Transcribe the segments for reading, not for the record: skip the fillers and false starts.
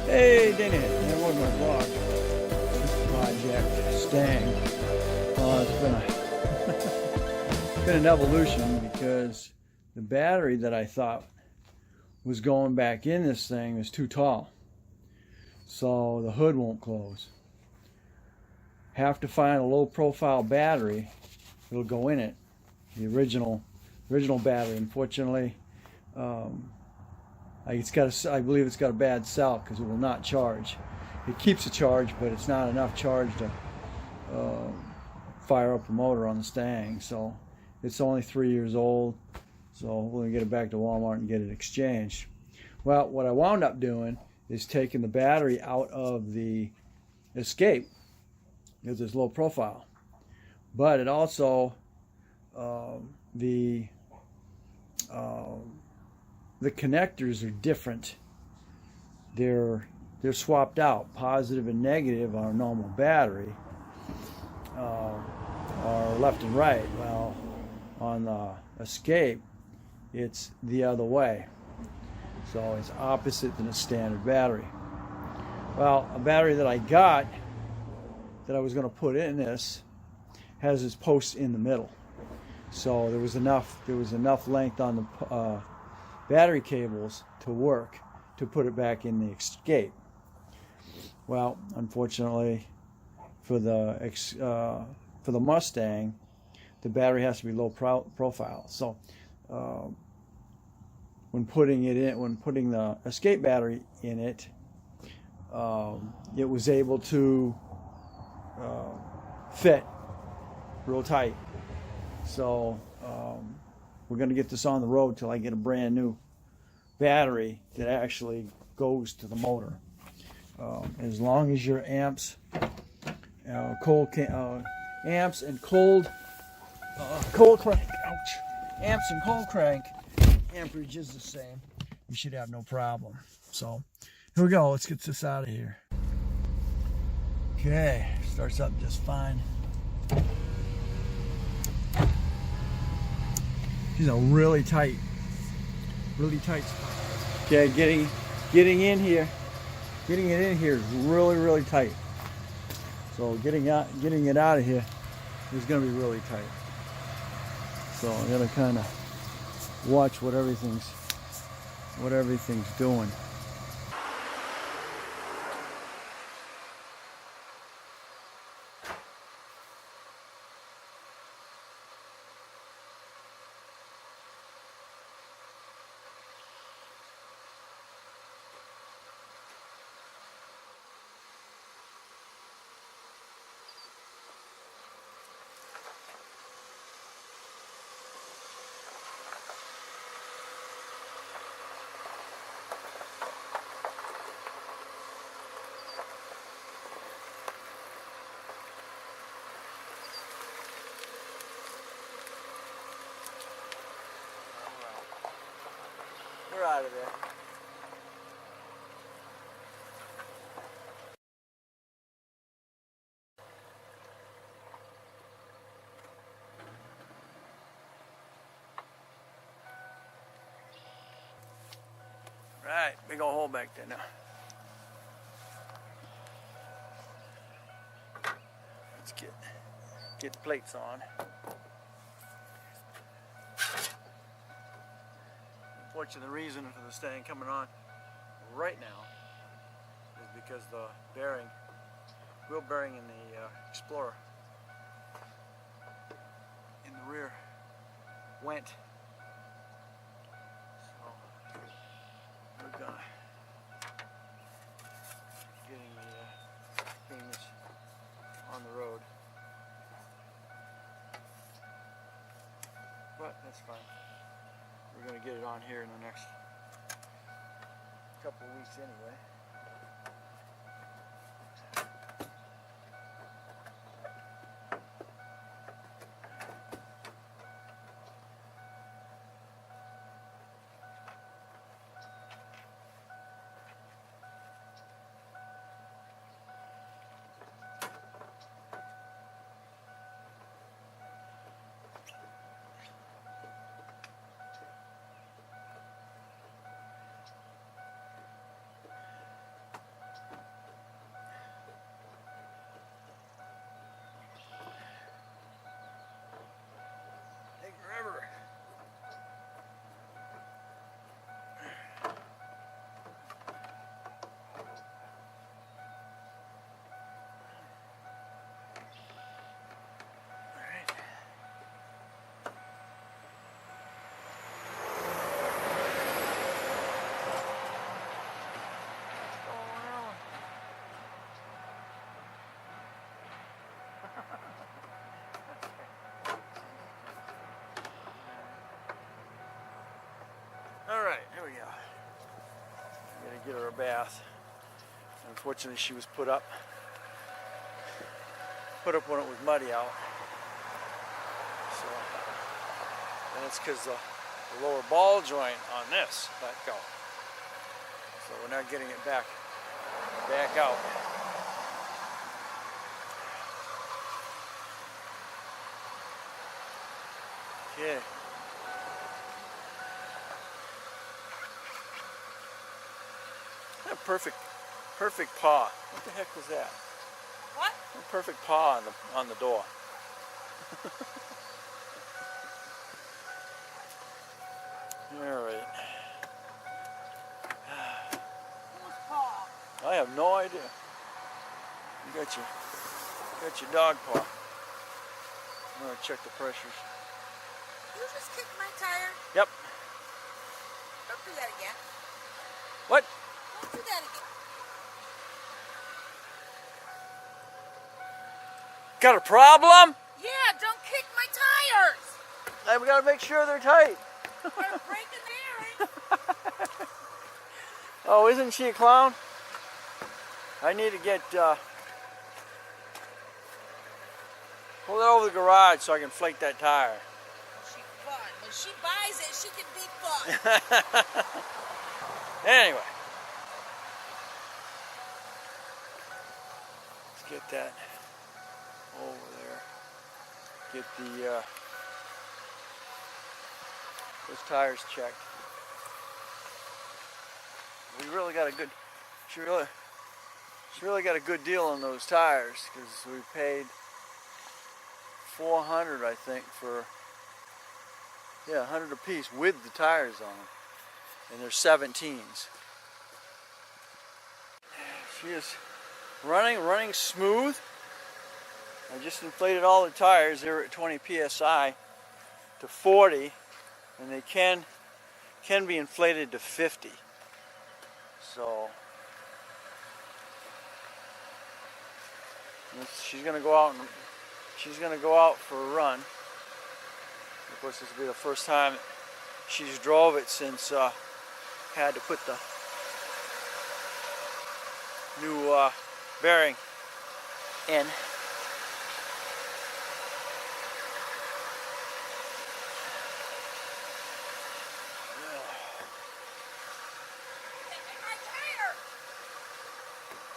Hey, dang it. There was my vlog. Project Stang. It's been an evolution because the battery that I thought was going back in this thing is too tall. So the hood won't close. Have to find a low profile battery that'll go in it. The original battery. Unfortunately, I believe it's got a bad cell because it will not charge. It keeps a charge, but it's not enough charge to fire up the motor on the Stang. So it's only 3 years old. So we're gonna get it back to Walmart and get it exchanged. Well, what I wound up doing is taking the battery out of the Escape because it's low profile, but it also the connectors are different. They're swapped out. Positive and negative on a normal battery are left and right. Well, on the Escape, it's the other way. So it's opposite than a standard battery. Well, a battery that I got that I was going to put in this has its posts in the middle. So there was enough length on the battery cables to work to put it back in the Escape. Well, unfortunately for the Mustang, the battery has to be low profile. So when putting the Escape battery in it, it was able to fit real tight. So we're going to get this on the road till I get a brand new battery that actually goes to the motor. As long as your amps and cold crank, amps and cold crank amperage is the same, you should have no problem. So here we go. Let's get this out of here. Okay, starts up just fine. These are really tight spot. Okay, getting it in here is really tight. So getting it out of here is going to be really tight. So I got to kind of watch what everything's doing. We're out of there. Right, big old hole back there now. Let's get the plates on. Unfortunately, the reason for the Stang coming on right now is because the wheel bearing in the Explorer in the rear went. So we're gonna getting things on the road, but that's fine. We're going to get it on here in the next couple of weeks anyway. Alright, here we go. I'm gonna get her a bath. Unfortunately, she was put up when it was muddy out. So, and it's because the lower ball joint on this let go. So we're not getting it back out. Okay. A perfect paw. What the heck was that? What? A perfect paw on the door. All right. Whose paw? I have no idea. You got your dog paw. I'm gonna check the pressures. You just kicked my tire. Yep. Don't do that again. What? Don't do that again. Got a problem? Yeah, don't kick my tires. We gotta make sure they're tight. They're breaking bearings. Oh, isn't she a clown? I need to get pull it over the garage so I can flake that tire. She's fun. When she buys it, she can be fun. Anyway, let's get that over there. Get the those tires checked. We really got a good. She really got a good deal on those tires because we paid $400, I think, for 100 a piece with the tires on them, and they're 17s. She is running smooth. I just inflated all the tires. They were at 20 psi to 40, and they can be inflated to 50. So she's gonna go out for a run. Of course, this will be the first time she's drove it since had to put the new bearing in.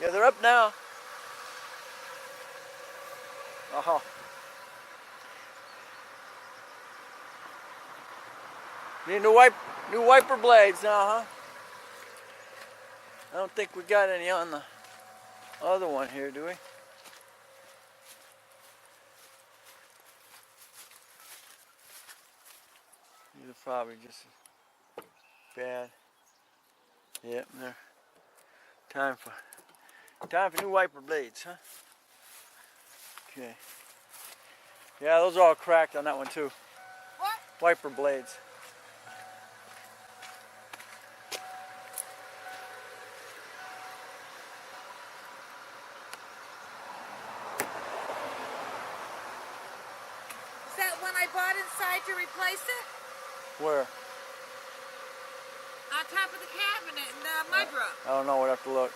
Yeah, they're up now. Oh. Need new wiper blades now, huh? I don't think we got any on the other one here, do we? These are probably just bad. Yep, there. Time for new wiper blades, huh? Okay. Yeah, those are all cracked on that one too. What? Wiper blades. Is that when I bought inside to replace it? Where? On top of the cabinet in the mudroom. I don't know, we'd have to look.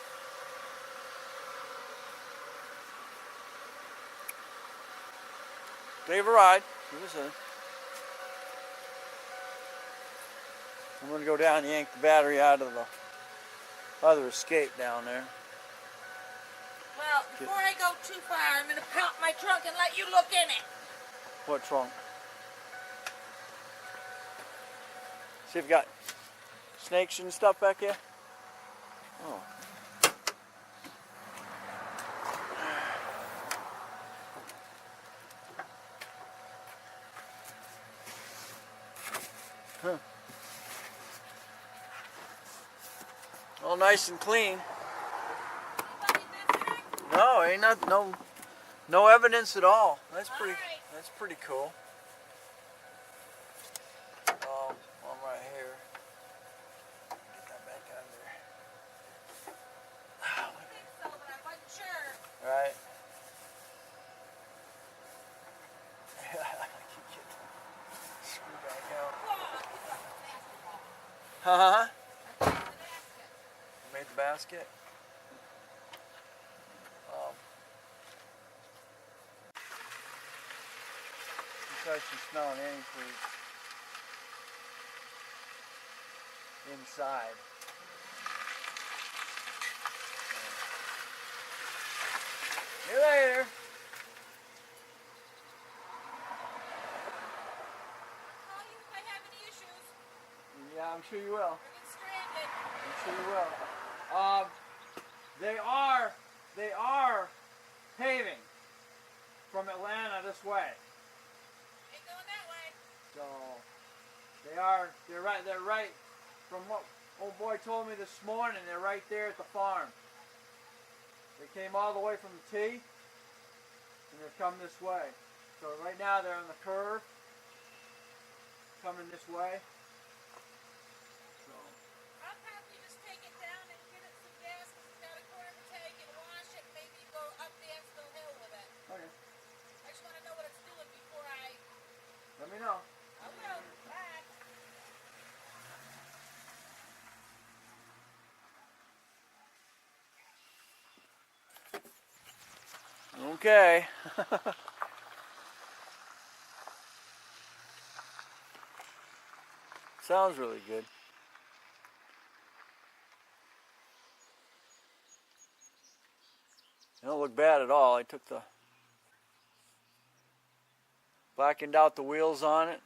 Gave a ride. I'm going to go down and yank the battery out of the other escape down there. Well, before I go too far, I'm going to pop my trunk and let you look in it. What trunk? See if you got snakes and stuff back here? Oh. Huh. All nice and clean. No, ain't no evidence at all. That's pretty cool. One right here. Get that back out of there. I think so, but I wasn't sure. Right. Screw back out. Whoa, it's like a basketball. Huh? I made the basket. Made the basket? Because she's smelling any food inside. See you later. I'll call you if I have any issues. Yeah, I'm sure you will. Or get stranded. I'm sure you will. They are paving from Atlanta this way. Ain't going that way. So they're right from what old boy told me this morning. They're right there at the farm. They came all the way from the T and they've come this way. So right now they're on the curve coming this way. So I'll probably just take it down and get it some gas because it's got a quarter tank and wash it. Maybe go up the Ensville Hill with it. okay. I just want to know what it's doing before I... Let me know. I will. Bye. Okay. Sounds really good. They don't look bad at all. I took the blackened out the wheels on it.